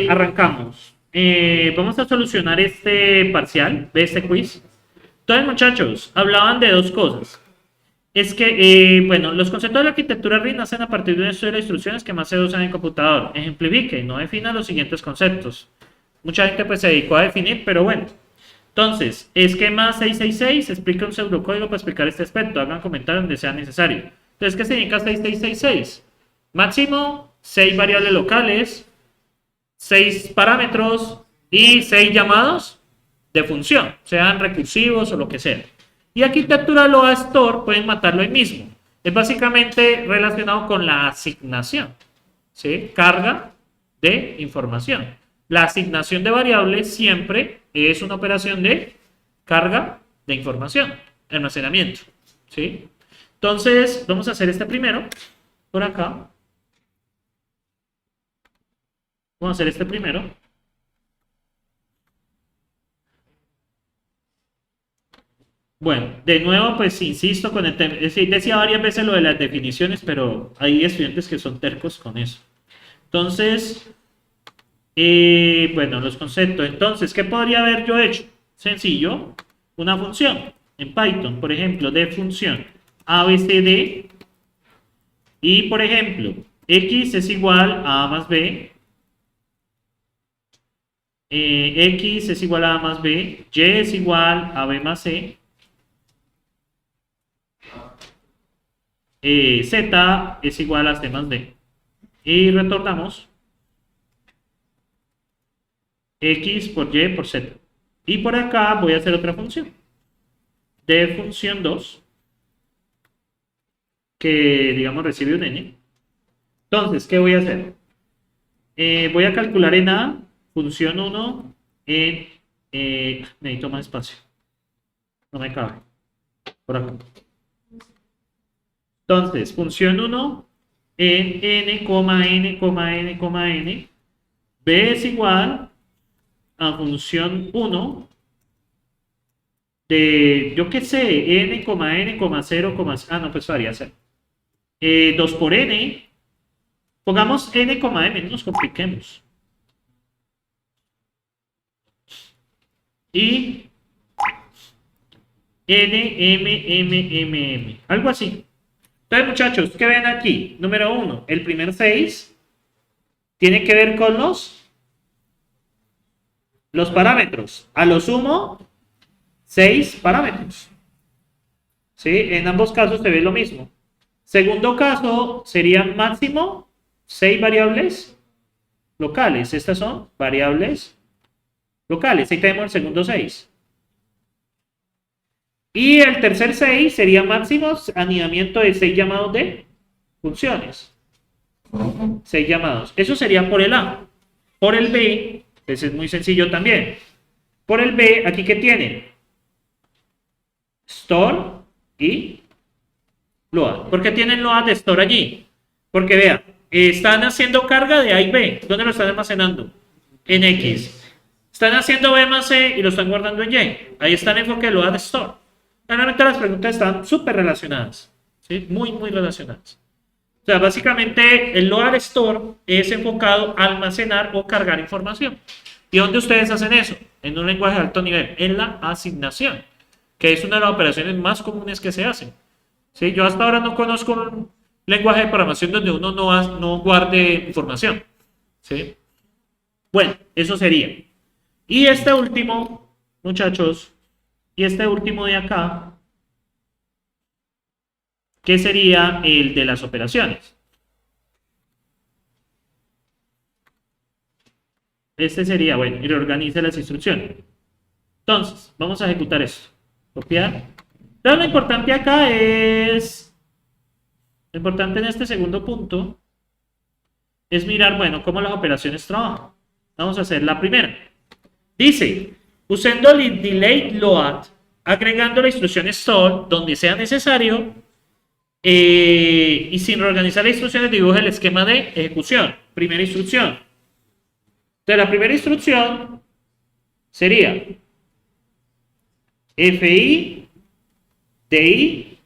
arrancamos. Vamos a solucionar este parcial de este quiz. Entonces, muchachos, hablaban de dos cosas. Es que, bueno, los conceptos de la arquitectura RISC nacen a partir de una serie de instrucciones que más se usan en el computador. Ejemplifique, no defina los siguientes conceptos. Mucha gente pues se dedicó a definir, pero bueno. Entonces, esquema 666 explica un pseudocódigo para explicar este aspecto. Hagan comentarios donde sea necesario. Entonces, ¿qué significa 6666? Máximo, 6 variables locales, 6 parámetros y 6 llamados de función, sean recursivos o lo que sea. Y arquitectura Load Store pueden matarlo ahí mismo. Es básicamente relacionado con la asignación, ¿sí? Carga de información. La asignación de variables siempre es una operación de carga de información, almacenamiento, ¿sí? Entonces, vamos a hacer este primero, por acá. Vamos a hacer este primero. Bueno, de nuevo, pues insisto con el tema. Decía varias veces lo de las definiciones, pero hay estudiantes que son tercos con eso. Entonces, bueno, los conceptos. Entonces, ¿qué podría haber yo hecho? Sencillo, una función en Python, por ejemplo, de función ABCD. Y, por ejemplo, X es igual a A más B. X es igual a A más B. Y es igual a B más C. Z es igual a C más D. Y retornamos X por Y por Z. Y por acá voy a hacer otra función. De función 2. Que, digamos, recibe un N. Entonces, ¿qué voy a hacer? Voy a calcular en A, función 1, en... necesito más espacio. No me cabe. Por acá. Entonces, función 1 en n, n, n, n. B es igual a función 1 de, yo qué sé, n, n, 0, ah, no, pues varía 0. 2 por n. Pongamos n, m, no nos compliquemos. Y n, m. Algo así. Entonces, muchachos, ¿qué ven aquí? Número 1, el primer 6 tiene que ver con los parámetros. A lo sumo, 6 parámetros. ¿Sí? En ambos casos se ve lo mismo. Segundo caso sería máximo 6 variables locales. Estas son variables locales. Ahí tenemos el segundo 6. Y el tercer 6 sería máximos anidamiento de 6 llamados de funciones. 6 llamados. Eso sería por el A. Por el B, ese es muy sencillo también. Por el B, aquí que tienen store y load. ¿Por qué tienen load de store allí? Porque vean, están haciendo carga de A y B. ¿Dónde lo están almacenando? En X. Están haciendo B más C y lo están guardando en Y. Ahí está el enfoque de load de store. Realmente las preguntas están súper relacionadas, ¿sí? Muy, muy relacionadas. O sea, básicamente el load store es enfocado a almacenar o cargar información. ¿Y dónde ustedes hacen eso? En un lenguaje de alto nivel, en la asignación, que es una de las operaciones más comunes que se hacen. ¿Sí? Yo hasta ahora no conozco un lenguaje de programación donde uno no guarde información. ¿Sí? Bueno, eso sería. Y este último, muchachos, y este último de acá, que sería el de las operaciones. Este sería, bueno, y reorganice las instrucciones. Entonces, vamos a ejecutar esto. Copiar. Entonces, lo importante acá es, lo importante en este segundo punto, es mirar, bueno, cómo las operaciones trabajan. Vamos a hacer la primera. Dice, usando el delay load, agregando la instrucción store donde sea necesario y sin reorganizar las instrucciones, dibuja el esquema de ejecución. Primera instrucción. Entonces, la primera instrucción sería FI, DI,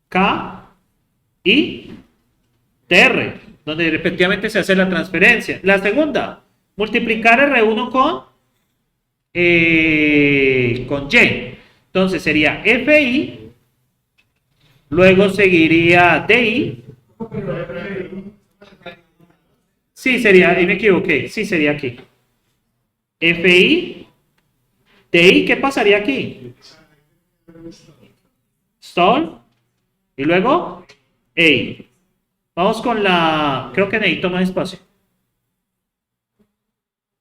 K y TR, donde respectivamente se hace la transferencia. La segunda, multiplicar R1 con Y. Entonces sería FI, luego seguiría DI. Sí, sería, ahí me equivoqué, sí, sería aquí. FI, DI, ¿qué pasaría aquí? Stall, y luego EI. Vamos con la, creo que necesito más espacio.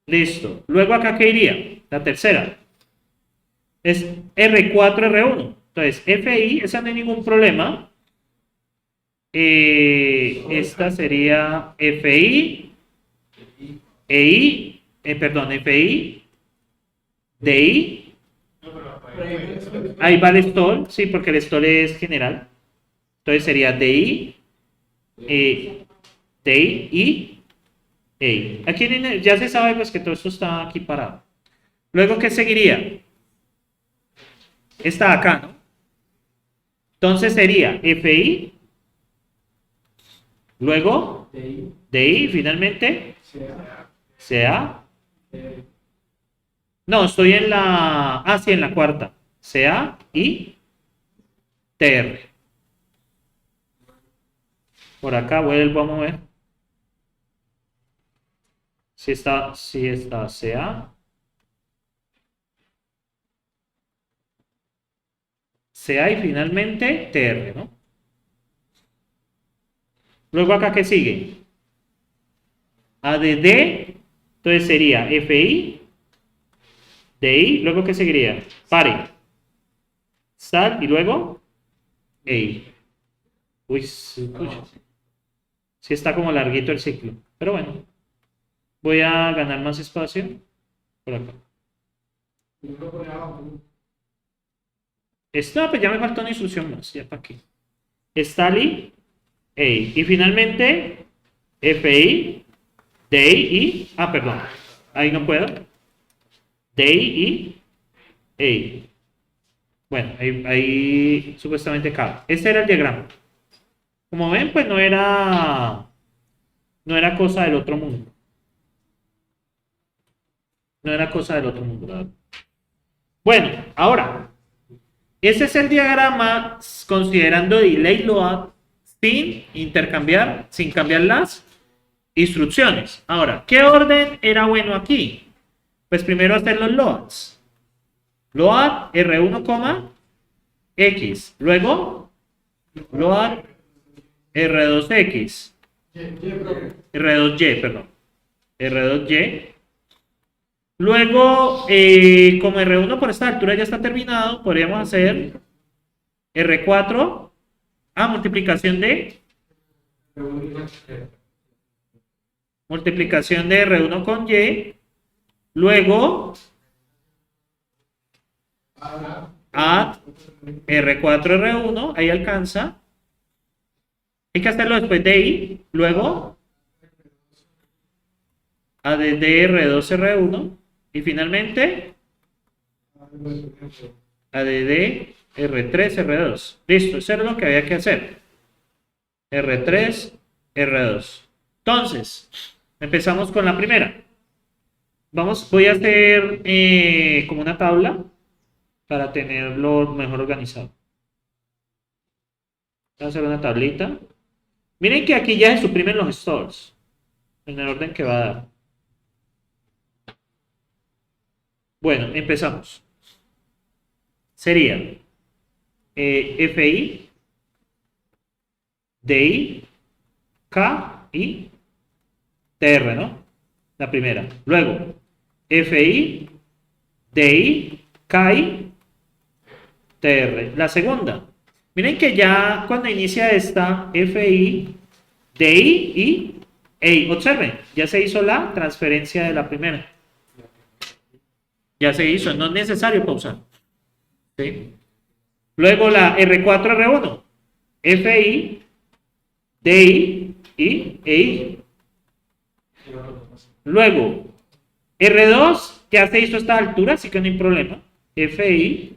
Listo. Luego acá, ¿qué iría? La tercera. Es R4, R1. Entonces, FI, esa no hay ningún problema. Esta sería FI, EI, perdón, FI, DI. Ahí va el stall, sí, porque el stall es general. Entonces sería DI, DI y EI. Aquí ya se sabe pues que todo esto está aquí parado. Luego, ¿qué seguiría? Está acá, ¿no? Entonces sería FI, luego DI, finalmente CA. No, estoy en la... Ah, sí, en la cuarta. CA y TR. Por acá vuelvo a mover. Si está CA. CA y finalmente TR, ¿no? Luego acá, ¿qué sigue? ADD, entonces sería FI, DI, luego ¿qué seguiría? Pare, SAL y luego EI. Uy, sí está como larguito el ciclo, pero bueno, voy a ganar más espacio por acá. Esta, pues ya me falta una instrucción más, ya para aquí. STALI, EI. Y finalmente, FI, DI y... Ah, perdón, ahí no puedo. DI y EI. Bueno, ahí supuestamente cabe. Este era el diagrama. Como ven, pues no era cosa del otro mundo. No era cosa del otro mundo, ¿verdad? Bueno, ahora, ese es el diagrama considerando delay load sin cambiar las instrucciones. Ahora, ¿qué orden era bueno aquí? Pues primero hacer los loads. Load R1, X. Luego, load R2X. R2Y, perdón. R2Y. Luego, como R1 por esta altura ya está terminado, podríamos hacer R4 a multiplicación de R1 con Y. Luego, a R4, R1, ahí alcanza. Hay que hacerlo después de I. Luego, ADD R2, R1. Y finalmente, ADD R3, R2. Listo, eso era lo que había que hacer. R3, R2. Entonces, empezamos con la primera. Voy a hacer como una tabla para tenerlo mejor organizado. Voy a hacer una tablita. Miren que aquí ya se suprimen los stores en el orden que va a dar. Bueno, empezamos. Sería FI, DI, K y TR, ¿no? La primera. Luego, FI, DI, K y TR. La segunda. Miren que ya cuando inicia esta, FI, DI y EI. Observen, ya se hizo la transferencia de la primera. Ya se hizo, no es necesario pausar. ¿Sí? Luego la R4, R1, FI, DI y EI. Luego, R2, ya se hizo a esta altura, así que no hay problema. FI,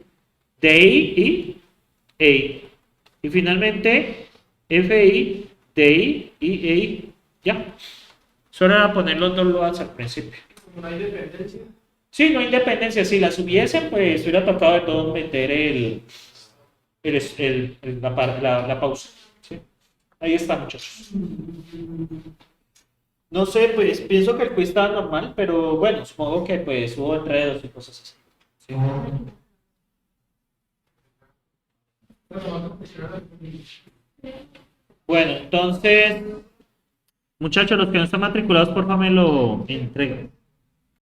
DI y EI. Y finalmente, FI, DI y EI. Ya. Solo era poner los dos loads al principio. No hay dependencia. Sí, no hay independencia. Si las hubiesen, pues hubiera tocado de todo meter la pausa. ¿Sí? Ahí está, muchachos. No sé, pues pienso que el quiz estaba normal, pero bueno, supongo que pues hubo enredos y cosas así. ¿Sí? Bueno, entonces, muchachos, los que no están matriculados, por favor, me lo entreguen.